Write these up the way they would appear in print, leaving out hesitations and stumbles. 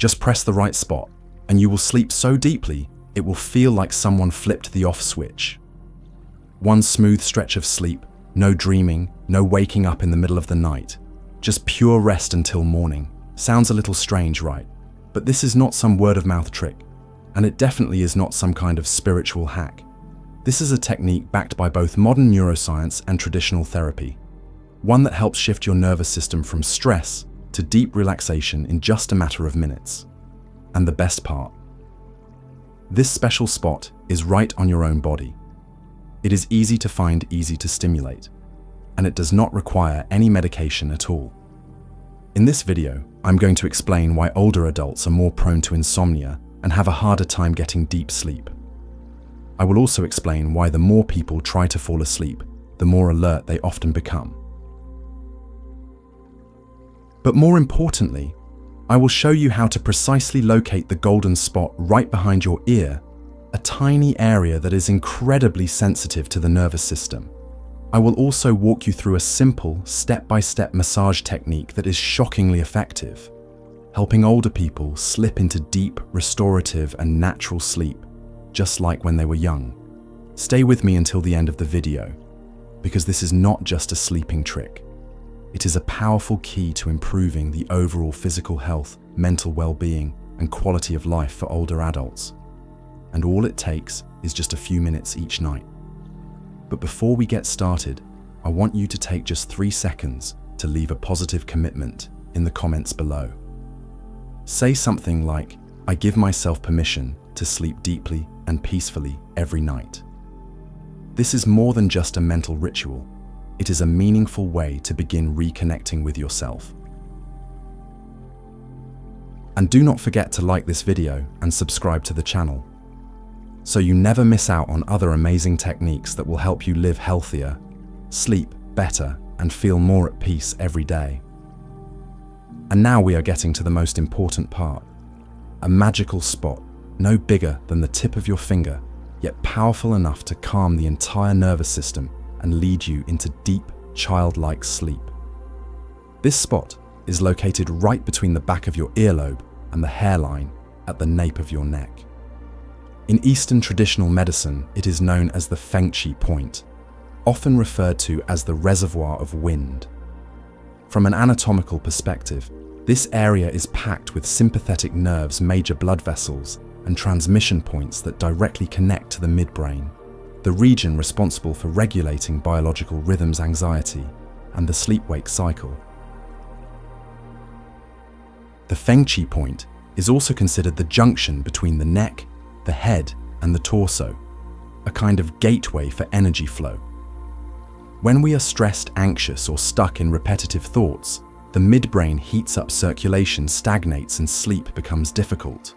Just press the right spot, and you will sleep so deeply, it will feel like someone flipped the off switch. One smooth stretch of sleep, no dreaming, no waking up in the middle of the night. Just pure rest until morning. Sounds a little strange, right? But this is not some word-of-mouth trick, and it definitely is not some kind of spiritual hack. This is a technique backed by both modern neuroscience and traditional therapy. One that helps shift your nervous system from stress to deep relaxation in just a matter of minutes. And the best part, this special spot is right on your own body. It is easy to find, easy to stimulate, and it does not require any medication at all. In this video, I'm going to explain why older adults are more prone to insomnia and have a harder time getting deep sleep. I will also explain why the more people try to fall asleep, the more alert they often become. But more importantly, I will show you how to precisely locate the golden spot right behind your ear, a tiny area that is incredibly sensitive to the nervous system. I will also walk you through a simple, step-by-step massage technique that is shockingly effective, helping older people slip into deep, restorative, and natural sleep, just like when they were young. Stay with me until the end of the video, because this is not just a sleeping trick. It is a powerful key to improving the overall physical health, mental well-being, and quality of life for older adults. And all it takes is just a few minutes each night. But before we get started, I want you to take just 3 seconds to leave a positive commitment in the comments below. Say something like, "I give myself permission to sleep deeply and peacefully every night." This is more than just a mental ritual. It is a meaningful way to begin reconnecting with yourself. And do not forget to like this video and subscribe to the channel, so you never miss out on other amazing techniques that will help you live healthier, sleep better, and feel more at peace every day. And now we are getting to the most important part. A magical spot, no bigger than the tip of your finger, yet powerful enough to calm the entire nervous system and lead you into deep, childlike sleep. This spot is located right between the back of your earlobe and the hairline at the nape of your neck. In Eastern traditional medicine, it is known as the Fengchi point, often referred to as the reservoir of wind. From an anatomical perspective, this area is packed with sympathetic nerves, major blood vessels, and transmission points that directly connect to the midbrain, the region responsible for regulating biological rhythms, anxiety, and the sleep-wake cycle. The Fengchi point is also considered the junction between the neck, the head, and the torso, a kind of gateway for energy flow. When we are stressed, anxious, or stuck in repetitive thoughts, the midbrain heats up, circulation stagnates, and sleep becomes difficult.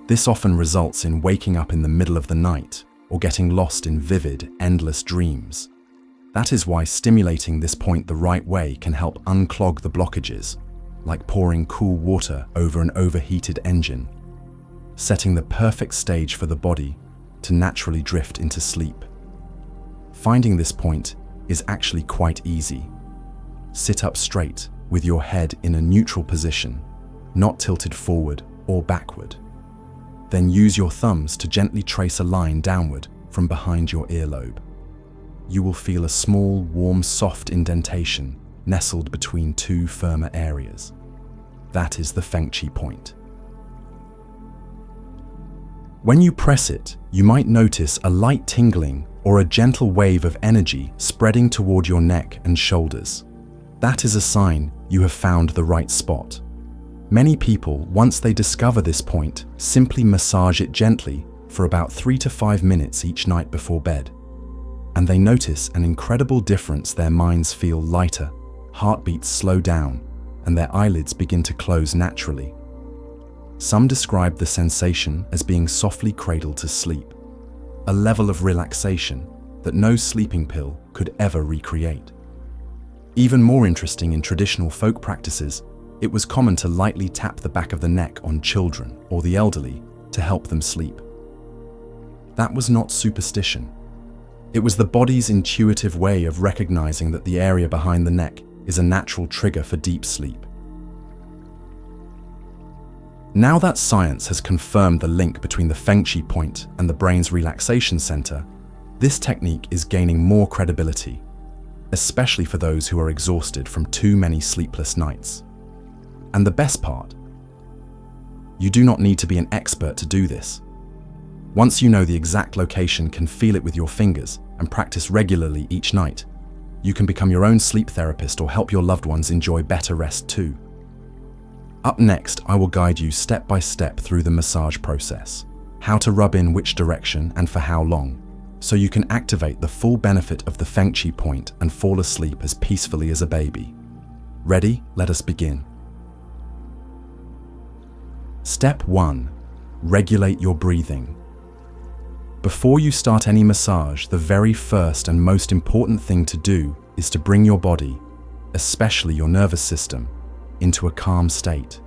This often results in waking up in the middle of the night or getting lost in vivid, endless dreams. That is why stimulating this point the right way can help unclog the blockages, like pouring cool water over an overheated engine, setting the perfect stage for the body to naturally drift into sleep. Finding this point is actually quite easy. Sit up straight with your head in a neutral position, not tilted forward or backward. Then use your thumbs to gently trace a line downward from behind your earlobe. You will feel a small, warm, soft indentation nestled between two firmer areas. That is the Fengchi point. When you press it, you might notice a light tingling or a gentle wave of energy spreading toward your neck and shoulders. That is a sign you have found the right spot. Many people, once they discover this point, simply massage it gently for about 3 to 5 minutes each night before bed. And they notice an incredible difference. Their minds feel lighter, heartbeats slow down, and their eyelids begin to close naturally. Some describe the sensation as being softly cradled to sleep, a level of relaxation that no sleeping pill could ever recreate. Even more interesting, in traditional folk practices, it was common to lightly tap the back of the neck on children or the elderly to help them sleep. That was not superstition. It was the body's intuitive way of recognizing that the area behind the neck is a natural trigger for deep sleep. Now that science has confirmed the link between the Fengchi point and the brain's relaxation center, this technique is gaining more credibility, especially for those who are exhausted from too many sleepless nights. And the best part, you do not need to be an expert to do this. Once you know the exact location, can feel it with your fingers, and practice regularly each night, you can become your own sleep therapist or help your loved ones enjoy better rest too. Up next, I will guide you step by step through the massage process, how to rub in which direction and for how long, so you can activate the full benefit of the Fengchi point and fall asleep as peacefully as a baby. Ready? Let us begin. Step 1. Regulate your breathing. Before you start any massage, the very first and most important thing to do is to bring your body, especially your nervous system, into a calm state.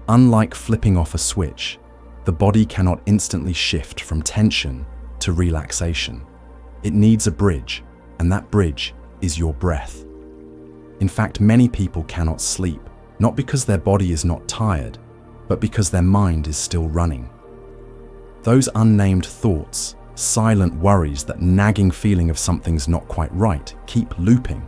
Unlike flipping off a switch, the body cannot instantly shift from tension to relaxation. It needs a bridge, and that bridge is your breath. In fact, many people cannot sleep, not because their body is not tired, but because their mind is still running. Those unnamed thoughts, silent worries, that nagging feeling of something's not quite right, keep looping.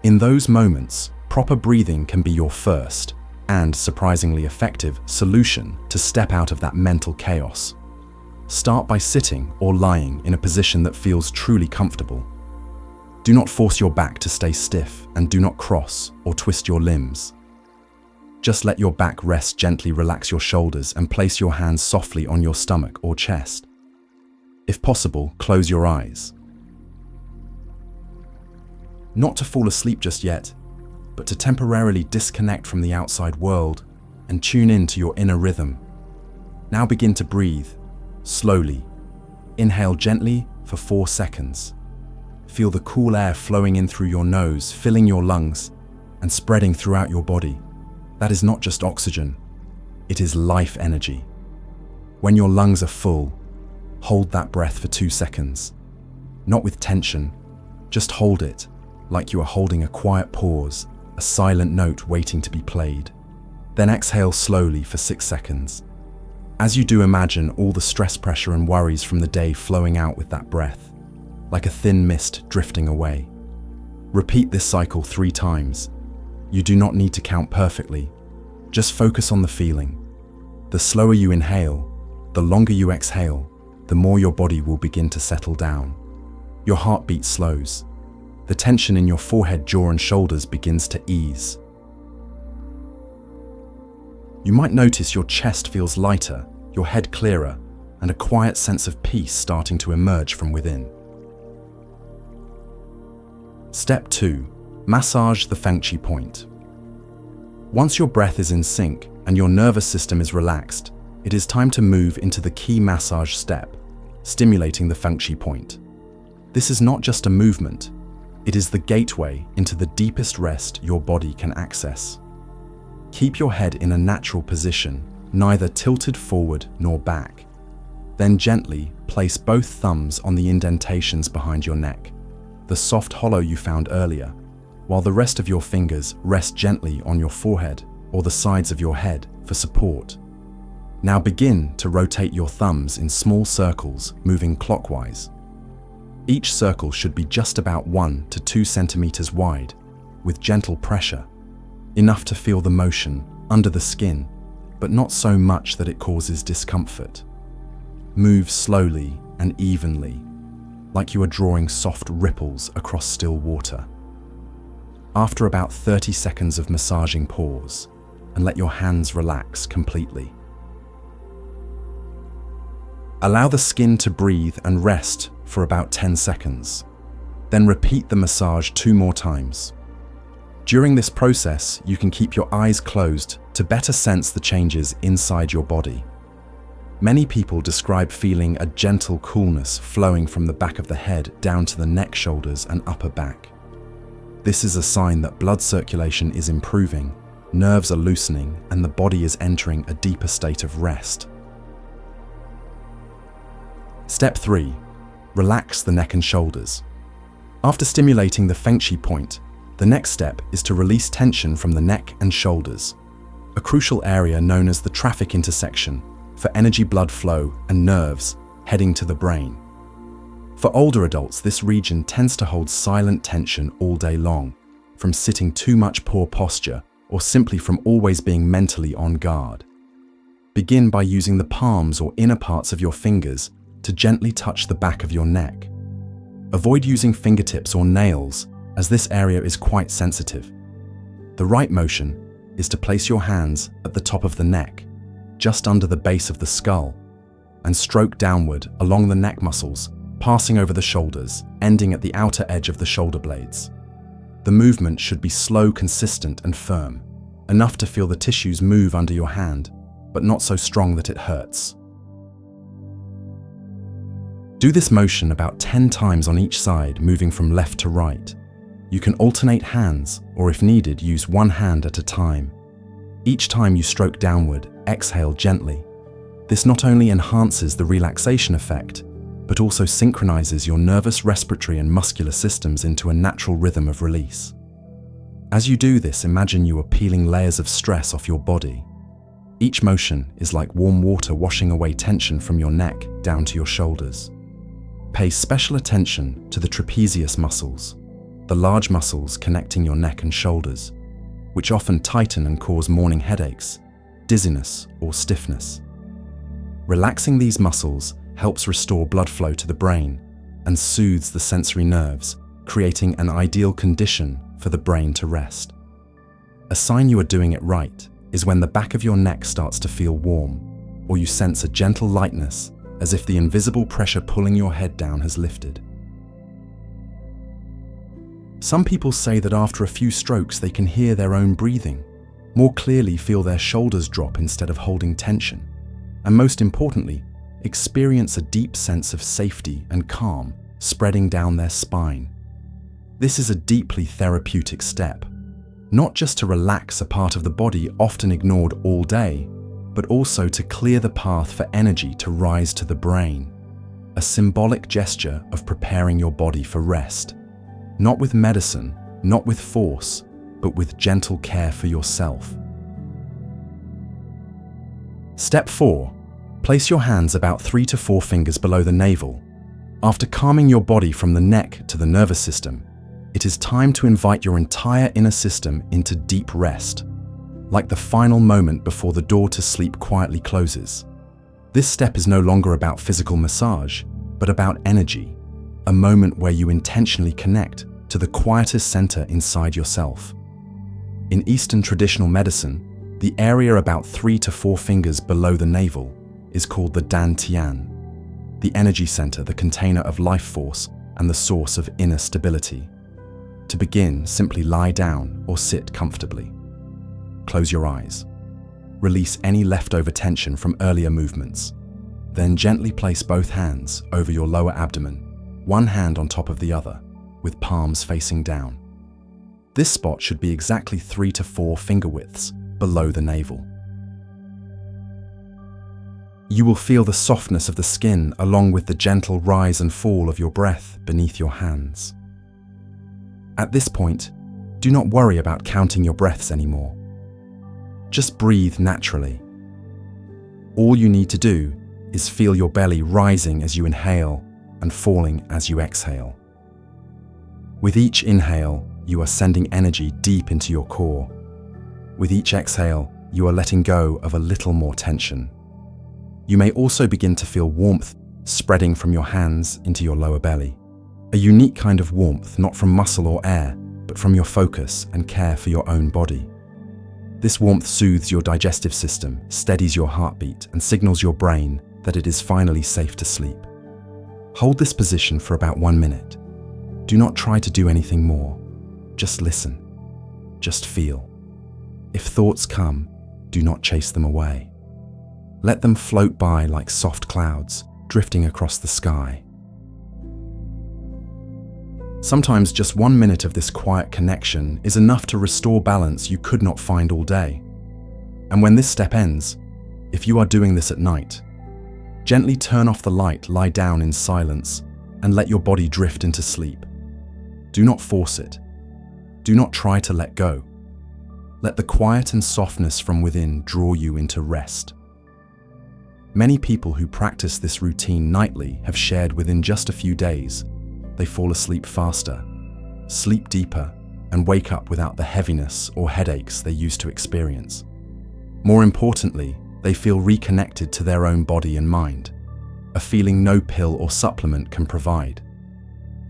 In those moments, proper breathing can be your first, and surprisingly effective, solution to step out of that mental chaos. Start by sitting or lying in a position that feels truly comfortable. Do not force your back to stay stiff, and do not cross or twist your limbs. Just let your back rest gently, relax your shoulders, and place your hands softly on your stomach or chest. If possible, close your eyes. Not to fall asleep just yet, but to temporarily disconnect from the outside world and tune in to your inner rhythm. Now begin to breathe, slowly. Inhale gently for 4 seconds. Feel the cool air flowing in through your nose, filling your lungs and spreading throughout your body. That is not just oxygen, it is life energy. When your lungs are full, hold that breath for 2 seconds. Not with tension, just hold it like you are holding a quiet pause, a silent note waiting to be played. Then exhale slowly for 6 seconds. As you do, imagine all the stress, pressure and worries from the day flowing out with that breath, like a thin mist drifting away. Repeat this cycle 3 times. You do not need to count perfectly. Just focus on the feeling. The slower you inhale, the longer you exhale, the more your body will begin to settle down. Your heartbeat slows. The tension in your forehead, jaw and shoulders begins to ease. You might notice your chest feels lighter, your head clearer, and a quiet sense of peace starting to emerge from within. Step 2. Massage the Fengchi point. Once your breath is in sync and your nervous system is relaxed, it is time to move into the key massage step, stimulating the Fengchi point. This is not just a movement, it is the gateway into the deepest rest your body can access. Keep your head in a natural position, neither tilted forward nor back. Then gently place both thumbs on the indentations behind your neck, the soft hollow you found earlier, while the rest of your fingers rest gently on your forehead or the sides of your head for support. Now begin to rotate your thumbs in small circles, moving clockwise. Each circle should be just about 1 to 2 centimeters wide, with gentle pressure, enough to feel the motion under the skin, but not so much that it causes discomfort. Move slowly and evenly, like you are drawing soft ripples across still water. After about 30 seconds of massaging, pause and let your hands relax completely. Allow the skin to breathe and rest for about 10 seconds. Then repeat the massage 2 more times. During this process, you can keep your eyes closed to better sense the changes inside your body. Many people describe feeling a gentle coolness flowing from the back of the head down to the neck, shoulders, and upper back. This is a sign that blood circulation is improving, nerves are loosening, and the body is entering a deeper state of rest. Step 3. Relax the neck and shoulders. After stimulating the Fengchi point, the next step is to release tension from the neck and shoulders. a crucial area known as the traffic intersection for energy blood flow and nerves heading to the brain. For older adults, this region tends to hold silent tension all day long, from sitting too much poor posture or simply from always being mentally on guard. Begin by using the palms or inner parts of your fingers to gently touch the back of your neck. Avoid using fingertips or nails, as this area is quite sensitive. The right motion is to place your hands at the top of the neck, just under the base of the skull, and stroke downward along the neck muscles, passing over the shoulders, ending at the outer edge of the shoulder blades. The movement should be slow, consistent, and firm, enough to feel the tissues move under your hand, but not so strong that it hurts. Do this motion about 10 times on each side, moving from left to right. You can alternate hands, or if needed, use one hand at a time. Each time you stroke downward, exhale gently. This not only enhances the relaxation effect, but also synchronizes your nervous, respiratory, and muscular systems into a natural rhythm of release. As you do this, imagine you are peeling layers of stress off your body. Each motion is like warm water washing away tension from your neck down to your shoulders. Pay special attention to the trapezius muscles, the large muscles connecting your neck and shoulders, which often tighten and cause morning headaches, dizziness, or stiffness. Relaxing these muscles helps restore blood flow to the brain and soothes the sensory nerves, creating an ideal condition for the brain to rest. A sign you are doing it right is when the back of your neck starts to feel warm, or you sense a gentle lightness, as if the invisible pressure pulling your head down has lifted. Some people say that after a few strokes they can hear their own breathing, more clearly feel their shoulders drop instead of holding tension, and most importantly, experience a deep sense of safety and calm spreading down their spine. This is a deeply therapeutic step, not just to relax a part of the body often ignored all day, but also to clear the path for energy to rise to the brain. A symbolic gesture of preparing your body for rest, not with medicine, not with force, but with gentle care for yourself. Step 4. Place your hands about 3 to 4 fingers below the navel. After calming your body from the neck to the nervous system, it is time to invite your entire inner system into deep rest, like the final moment before the door to sleep quietly closes. This step is no longer about physical massage, but about energy, a moment where you intentionally connect to the quietest center inside yourself. In Eastern traditional medicine, the area about 3 to 4 fingers below the navel is called the dantian, the energy center, the container of life force, and the source of inner stability. To begin, simply lie down or sit comfortably. Close your eyes. Release any leftover tension from earlier movements. Then gently place both hands over your lower abdomen, one hand on top of the other, with palms facing down. This spot should be exactly 3 to 4 finger widths below the navel. You will feel the softness of the skin along with the gentle rise and fall of your breath beneath your hands. At this point, do not worry about counting your breaths anymore. Just breathe naturally. All you need to do is feel your belly rising as you inhale and falling as you exhale. With each inhale, you are sending energy deep into your core. With each exhale, you are letting go of a little more tension. You may also begin to feel warmth spreading from your hands into your lower belly. A unique kind of warmth, not from muscle or air, but from your focus and care for your own body. This warmth soothes your digestive system, steadies your heartbeat, and signals your brain that it is finally safe to sleep. Hold this position for about 1 minute. Do not try to do anything more. Just listen. Just feel. If thoughts come, do not chase them away. Let them float by like soft clouds, drifting across the sky. Sometimes just 1 minute of this quiet connection is enough to restore balance you could not find all day. And when this step ends, if you are doing this at night, gently turn off the light, lie down in silence, and let your body drift into sleep. Do not force it. Do not try to let go. Let the quiet and softness from within draw you into rest. Many people who practice this routine nightly have shared within just a few days, they fall asleep faster, sleep deeper, and wake up without the heaviness or headaches they used to experience. More importantly, they feel reconnected to their own body and mind, a feeling no pill or supplement can provide.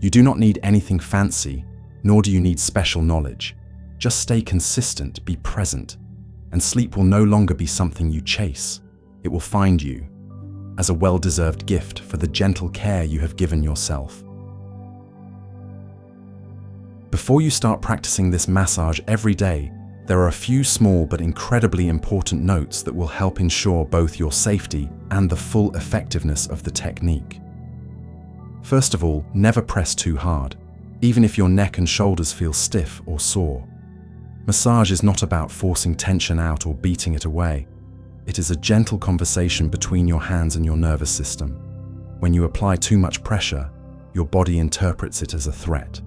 You do not need anything fancy, nor do you need special knowledge. Just stay consistent, be present, and sleep will no longer be something you chase. It will find you as a well-deserved gift for the gentle care you have given yourself. Before you start practicing this massage every day, there are a few small but incredibly important notes that will help ensure both your safety and the full effectiveness of the technique. First of all, never press too hard, even if your neck and shoulders feel stiff or sore. Massage is not about forcing tension out or beating it away. It is a gentle conversation between your hands and your nervous system. When you apply too much pressure, your body interprets it as a threat.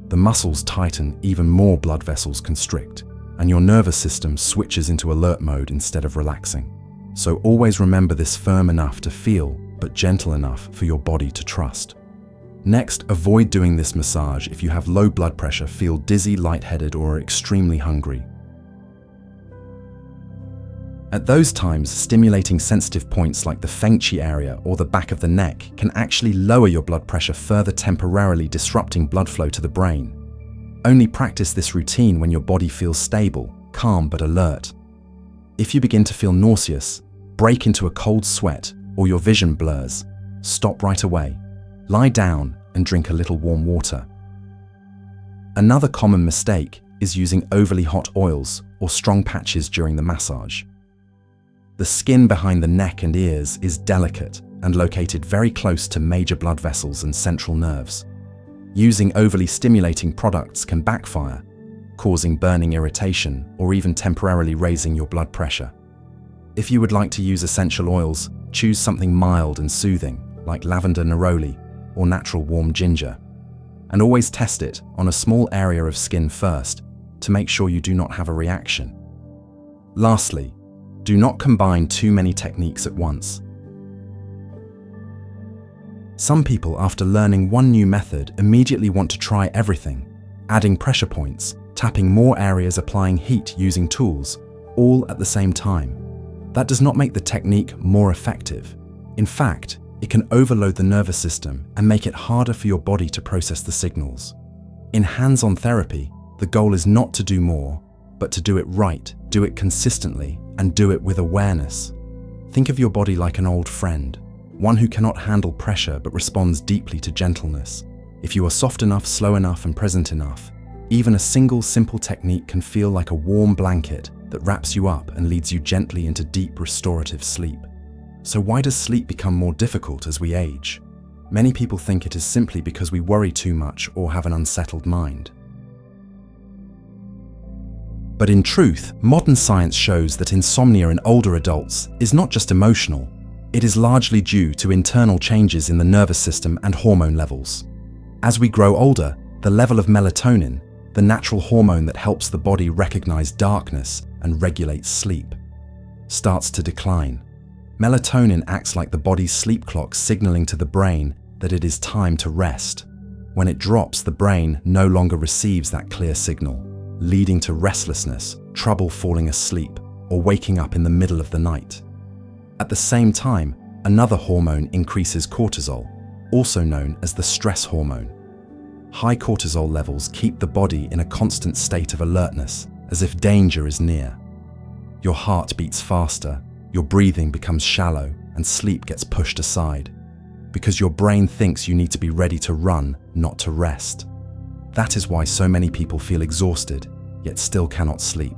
The muscles tighten, even more blood vessels constrict, and your nervous system switches into alert mode instead of relaxing. So always remember this: firm enough to feel, but gentle enough for your body to trust. Next, avoid doing this massage if you have low blood pressure, feel dizzy, lightheaded, or are extremely hungry. At those times, stimulating sensitive points like the Fengchi area or the back of the neck can actually lower your blood pressure further, temporarily disrupting blood flow to the brain. Only practice this routine when your body feels stable, calm but alert. If you begin to feel nauseous, break into a cold sweat, or your vision blurs, stop right away. Lie down and drink a little warm water. Another common mistake is using overly hot oils or strong patches during the massage. The skin behind the neck and ears is delicate and located very close to major blood vessels and central nerves. Using overly stimulating products can backfire, causing burning irritation or even temporarily raising your blood pressure. If you would like to use essential oils, choose something mild and soothing, like lavender neroli or natural warm ginger. And always test it on a small area of skin first to make sure you do not have a reaction. Lastly, do not combine too many techniques at once. Some people, after learning one new method, immediately want to try everything, adding pressure points, tapping more areas, applying heat, using tools, all at the same time. That does not make the technique more effective. In fact, it can overload the nervous system and make it harder for your body to process the signals. In hands-on therapy, the goal is not to do more, but to do it right, do it consistently, and do it with awareness. Think of your body like an old friend, one who cannot handle pressure but responds deeply to gentleness. If you are soft enough, slow enough, and present enough, even a single simple technique can feel like a warm blanket that wraps you up and leads you gently into deep restorative sleep. So why does sleep become more difficult as we age? Many people think it is simply because we worry too much or have an unsettled mind. But in truth, modern science shows that insomnia in older adults is not just emotional. It is largely due to internal changes in the nervous system and hormone levels. As we grow older, the level of melatonin, the natural hormone that helps the body recognize darkness and regulates sleep, starts to decline. Melatonin acts like the body's sleep clock, signaling to the brain that it is time to rest. When it drops, the brain no longer receives that clear signal, leading to restlessness, trouble falling asleep, or waking up in the middle of the night. At the same time, another hormone increases, cortisol, also known as the stress hormone. High cortisol levels keep the body in a constant state of alertness, as if danger is near. Your heart beats faster, your breathing becomes shallow, and sleep gets pushed aside, because your brain thinks you need to be ready to run, not to rest. That is why so many people feel exhausted, yet still cannot sleep.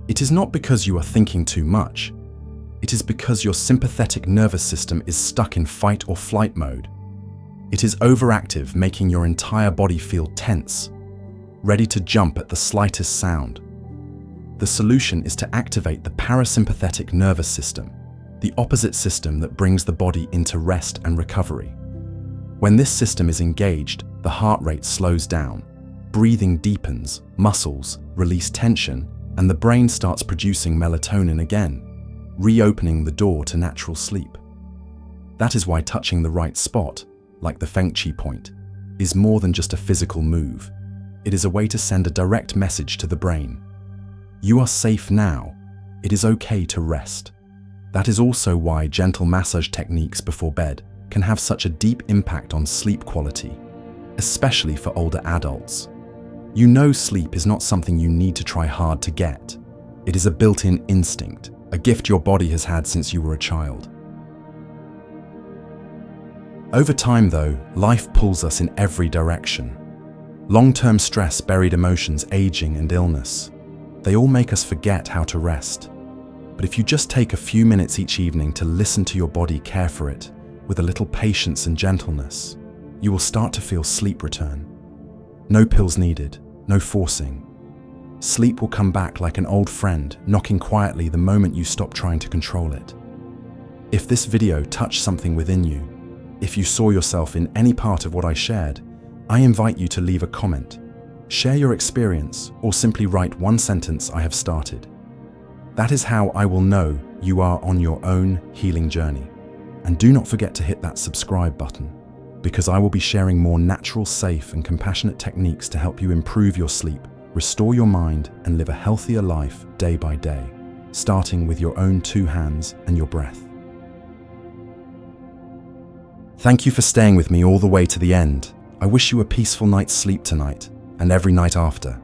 It is not because you are thinking too much. It is because your sympathetic nervous system is stuck in fight or flight mode. It is overactive, making your entire body feel tense, ready to jump at the slightest sound. The solution is to activate the parasympathetic nervous system, the opposite system that brings the body into rest and recovery. When this system is engaged, the heart rate slows down, breathing deepens, muscles release tension, and the brain starts producing melatonin again, reopening the door to natural sleep. That is why touching the right spot, like the Fengchi point, is more than just a physical move. It is a way to send a direct message to the brain. You are safe now. It is okay to rest. That is also why gentle massage techniques before bed can have such a deep impact on sleep quality, especially for older adults. You know sleep is not something you need to try hard to get. It is a built-in instinct, a gift your body has had since you were a child. Over time, though, life pulls us in every direction. Long-term stress, buried emotions, aging, and illness. They all make us forget how to rest. But if you just take a few minutes each evening to listen to your body, care for it, with a little patience and gentleness, you will start to feel sleep return. No pills needed, no forcing. Sleep will come back like an old friend, knocking quietly the moment you stop trying to control it. If this video touched something within you, if you saw yourself in any part of what I shared, I invite you to leave a comment, share your experience, or simply write one sentence I have started. That is how I will know you are on your own healing journey. And do not forget to hit that subscribe button, because I will be sharing more natural, safe, and compassionate techniques to help you improve your sleep, restore your mind, and live a healthier life day by day, starting with your own 2 hands and your breath. Thank you for staying with me all the way to the end. I wish you a peaceful night's sleep tonight and every night after.